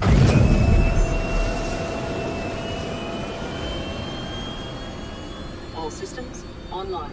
All systems online.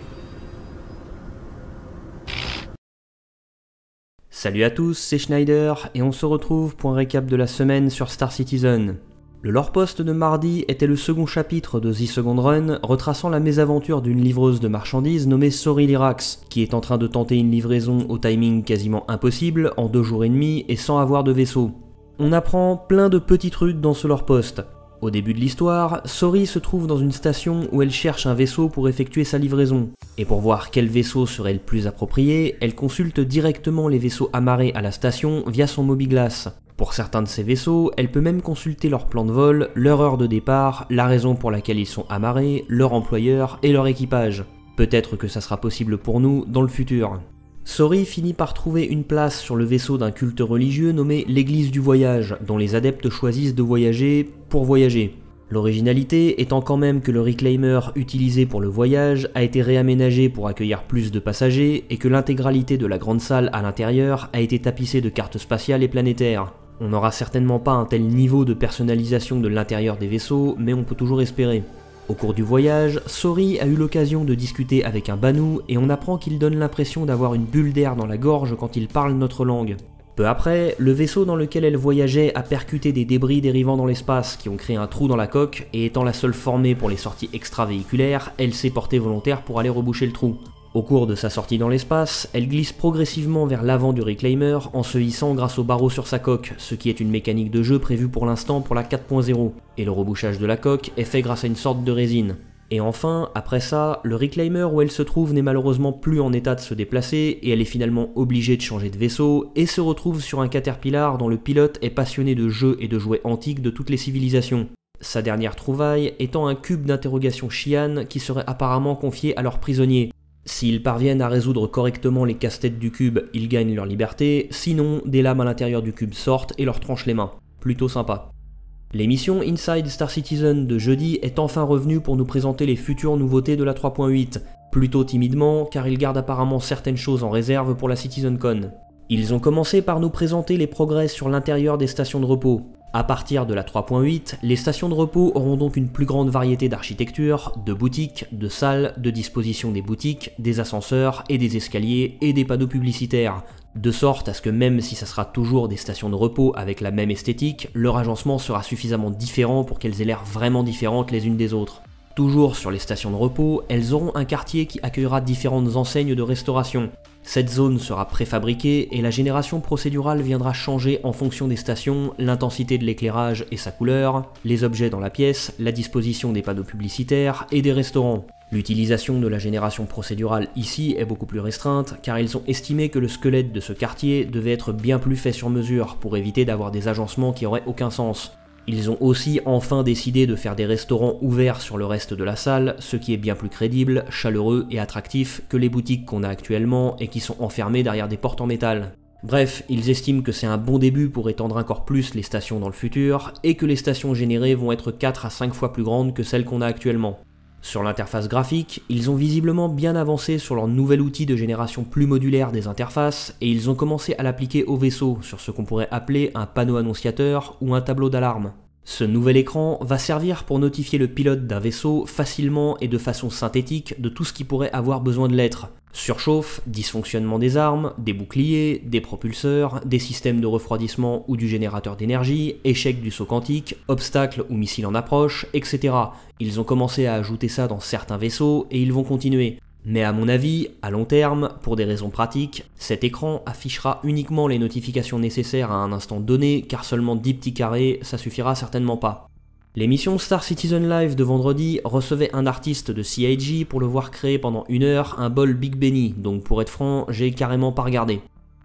Salut à tous, c'est Schneider et on se retrouve pour un récap de la semaine sur Star Citizen. Le lore post de mardi était le second chapitre de The Second Run, retraçant la mésaventure d'une livreuse de marchandises nommée Sori Lyrax, qui est en train de tenter une livraison au timing quasiment impossible, en 2 jours et demi et sans avoir de vaisseau. On apprend plein de petits trucs dans ce lore post. Au début de l'histoire, Sori se trouve dans une station où elle cherche un vaisseau pour effectuer sa livraison. Et pour voir quel vaisseau serait le plus approprié, elle consulte directement les vaisseaux amarrés à la station via son mobiglass. Pour certains de ces vaisseaux, elle peut même consulter leur plan de vol, leur heure de départ, la raison pour laquelle ils sont amarrés, leur employeur et leur équipage. Peut-être que ça sera possible pour nous dans le futur. Sori finit par trouver une place sur le vaisseau d'un culte religieux nommé l'Église du Voyage, dont les adeptes choisissent de voyager pour voyager. L'originalité étant quand même que le reclaimer utilisé pour le voyage a été réaménagé pour accueillir plus de passagers et que l'intégralité de la grande salle à l'intérieur a été tapissée de cartes spatiales et planétaires. On n'aura certainement pas un tel niveau de personnalisation de l'intérieur des vaisseaux, mais on peut toujours espérer. Au cours du voyage, Sori a eu l'occasion de discuter avec un Banu et on apprend qu'il donne l'impression d'avoir une bulle d'air dans la gorge quand il parle notre langue. Peu après, le vaisseau dans lequel elle voyageait a percuté des débris dérivant dans l'espace qui ont créé un trou dans la coque et étant la seule formée pour les sorties extravéhiculaires, elle s'est portée volontaire pour aller reboucher le trou. Au cours de sa sortie dans l'espace, elle glisse progressivement vers l'avant du reclaimer en se hissant grâce au barreau sur sa coque, ce qui est une mécanique de jeu prévue pour l'instant pour la 4.0, et le rebouchage de la coque est fait grâce à une sorte de résine. Et enfin, après ça, le reclaimer où elle se trouve n'est malheureusement plus en état de se déplacer et elle est finalement obligée de changer de vaisseau et se retrouve sur un Caterpillar dont le pilote est passionné de jeux et de jouets antiques de toutes les civilisations. Sa dernière trouvaille étant un cube d'interrogation Xi'an qui serait apparemment confié à leurs prisonniers. S'ils parviennent à résoudre correctement les casse-têtes du cube, ils gagnent leur liberté, sinon des lames à l'intérieur du cube sortent et leur tranchent les mains. Plutôt sympa. L'émission Inside Star Citizen de jeudi est enfin revenue pour nous présenter les futures nouveautés de la 3.8, plutôt timidement car ils gardent apparemment certaines choses en réserve pour la CitizenCon. Ils ont commencé par nous présenter les progrès sur l'intérieur des stations de repos. À partir de la 3.8, les stations de repos auront donc une plus grande variété d'architecture, de boutiques, de salles, de disposition des boutiques, des ascenseurs et des escaliers et des panneaux publicitaires, de sorte à ce que même si ça sera toujours des stations de repos avec la même esthétique, leur agencement sera suffisamment différent pour qu'elles aient l'air vraiment différentes les unes des autres. Toujours sur les stations de repos, elles auront un quartier qui accueillera différentes enseignes de restauration. Cette zone sera préfabriquée et la génération procédurale viendra changer en fonction des stations, l'intensité de l'éclairage et sa couleur, les objets dans la pièce, la disposition des panneaux publicitaires et des restaurants. L'utilisation de la génération procédurale ici est beaucoup plus restreinte car ils ont estimé que le squelette de ce quartier devait être bien plus fait sur mesure pour éviter d'avoir des agencements qui auraient aucun sens. Ils ont aussi enfin décidé de faire des restaurants ouverts sur le reste de la salle, ce qui est bien plus crédible, chaleureux et attractif que les boutiques qu'on a actuellement et qui sont enfermées derrière des portes en métal. Bref, ils estiment que c'est un bon début pour étendre encore plus les stations dans le futur et que les stations générées vont être 4 à 5 fois plus grandes que celles qu'on a actuellement. Sur l'interface graphique, ils ont visiblement bien avancé sur leur nouvel outil de génération plus modulaire des interfaces et ils ont commencé à l'appliquer au vaisseau sur ce qu'on pourrait appeler un panneau annonciateur ou un tableau d'alarme. Ce nouvel écran va servir pour notifier le pilote d'un vaisseau facilement et de façon synthétique de tout ce qui pourrait avoir besoin de l'être. Surchauffe, dysfonctionnement des armes, des boucliers, des propulseurs, des systèmes de refroidissement ou du générateur d'énergie, échec du saut quantique, obstacles ou missiles en approche, etc. Ils ont commencé à ajouter ça dans certains vaisseaux et ils vont continuer. Mais à mon avis, à long terme, pour des raisons pratiques, cet écran affichera uniquement les notifications nécessaires à un instant donné car seulement 10 petits carrés, ça suffira certainement pas. L'émission Star Citizen Live de vendredi recevait un artiste de CIG pour le voir créer pendant 1 heure un bol Big Benny, donc pour être franc, j'ai carrément pas regardé.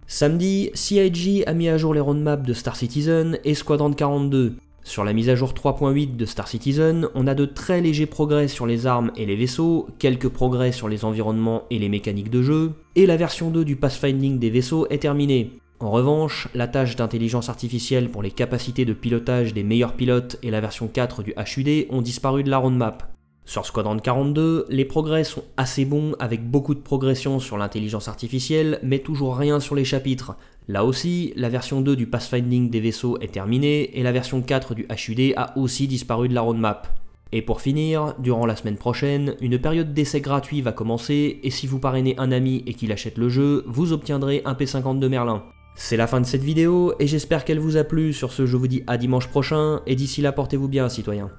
Samedi, CIG a mis à jour les roadmaps de Star Citizen et Squadron 42. Sur la mise à jour 3.8 de Star Citizen, on a de très légers progrès sur les armes et les vaisseaux, quelques progrès sur les environnements et les mécaniques de jeu, et la version 2 du pathfinding des vaisseaux est terminée. En revanche, la tâche d'intelligence artificielle pour les capacités de pilotage des meilleurs pilotes et la version 4 du HUD ont disparu de la roadmap. Sur Squadron 42, les progrès sont assez bons avec beaucoup de progression sur l'intelligence artificielle, mais toujours rien sur les chapitres. Là aussi, la version 2 du pathfinding des vaisseaux est terminée et la version 4 du HUD a aussi disparu de la roadmap. Et pour finir, durant la semaine prochaine, une période d'essai gratuit va commencer et si vous parrainez un ami et qu'il achète le jeu, vous obtiendrez un P50 de Merlin. C'est la fin de cette vidéo et j'espère qu'elle vous a plu. Sur ce, je vous dis à dimanche prochain et d'ici là, portez-vous bien, citoyens.